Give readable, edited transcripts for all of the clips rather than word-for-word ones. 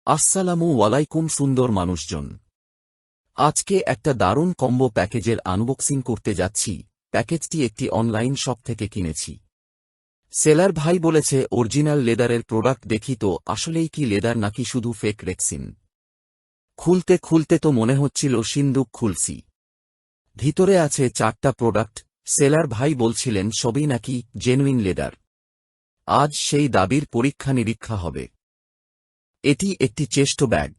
আসসালামু আলাইকুম সুন্দর মানুষজন। আজকে একটা দারুণ কম্বো প্যাকেজের আনবক্সিং করতে যাচ্ছি। প্যাকেজটি একটি অনলাইন শপ থেকে কিনেছি। সেলার ভাই বলেছে অরিজিনাল লেদারের প্রোডাক্ট, দেখি তো আসলেই কি লেদার নাকি শুধু ফেক রেক্সিন। খুলতে খুলতে তো মনে হচ্ছিল সিন্দুক খুলছি। ভিতরে আছে 4টা প্রোডাক্ট। সেলার ভাই বলছিলেন সবই নাকি জেনুইন লেদার। আজ সেই দাবির পরীক্ষা নিরীক্ষা হবে। এটি একটি চেস্ট ব্যাগ।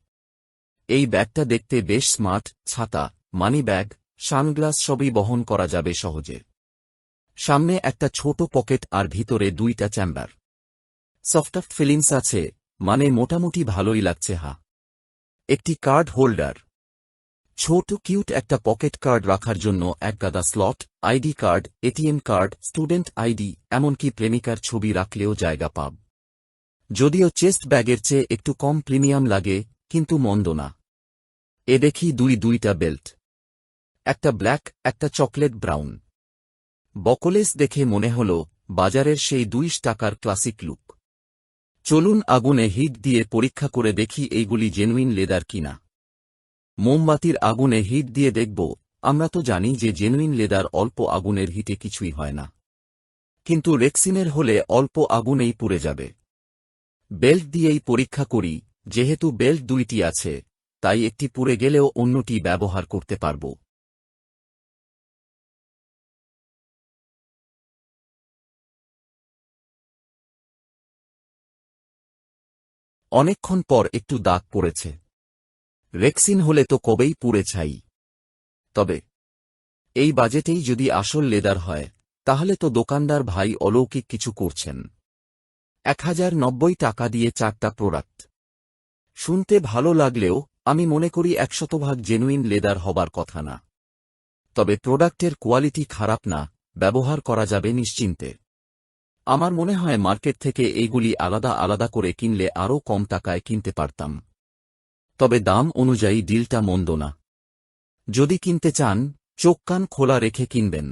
এই ব্যাগটা দেখতে বেশ স্মার্ট। ছাতা, মানি ব্যাগ, সানগ্লাস সবই বহন করা যাবে সহজে। সামনে একটা ছোট পকেট আর ভিতরে 2টা চেম্বার। সফট ফিলিংস আছে, মানে মোটামুটি ভালোই লাগছে। একটি কার্ড হোল্ডার, ছোট কিউট একটা পকেট কার্ড রাখার জন্য এক গাদা slot, ID card, ATM card, student ID, এমনকি প্রেমিকার ছবি রাখলেও জায়গা পাব। যদিও চেস্ট ব্যাগের চেয়ে একটু কম প্রিমিয়াম লাগে, কিন্তু মন্দ না। এ দেখি দুইটা বেল্ট, একটা ব্ল্যাক, একটা চকলেট ব্রাউন। বকলেস দেখে মনে হল বাজারের সেই 2 টাকার ক্লাসিক লুক। চলুন আগুনে হিট দিয়ে পরীক্ষা করে দেখি এইগুলি জেনুইন লেদার কিনা। মোমবাতির আগুনে হিট দিয়ে দেখব। আমরা তো জানি যে জেনুইন লেদার অল্প আগুনের হিটে কিছুই হয় না, কিন্তু রেক্সিনের হলে অল্প আগুনেই পুড়ে যাবে। বেল্ট দিয়েই পরীক্ষা করি। যেহেতু বেল্ট 2টি আছে, তাই একটি পুড়ে গেলেও অন্যটি ব্যবহার করতে পারব। অনেকক্ষণ পর একটু দাগ পড়েছে। রেক্সিন হলে তো কবেই পুড়ে ছাই। তবে এই বাজেটেই যদি আসল লেদার হয়, তাহলে তো দোকানদার ভাই অলৌকিক কিছু করছেন। 1090 টাকা দিয়ে 4টা প্রোডাক্ট। শুনতে ভালো লাগলেও আমি মনে করি 100% জেনুইন লেদার হবার কথা না। তবে প্রোডাক্টের কোয়ালিটি খারাপ না, ব্যবহার করা যাবে নিশ্চিন্তে। আমার মনে হয় মার্কেট থেকে এইগুলি আলাদা আলাদা করে কিনলে আরও কম টাকায় কিনতে পারতাম। তবে দাম অনুযায়ী ডিলটা মন্দ না। যদি কিনতে চান, চোখ কান খোলা রেখে কিনবেন।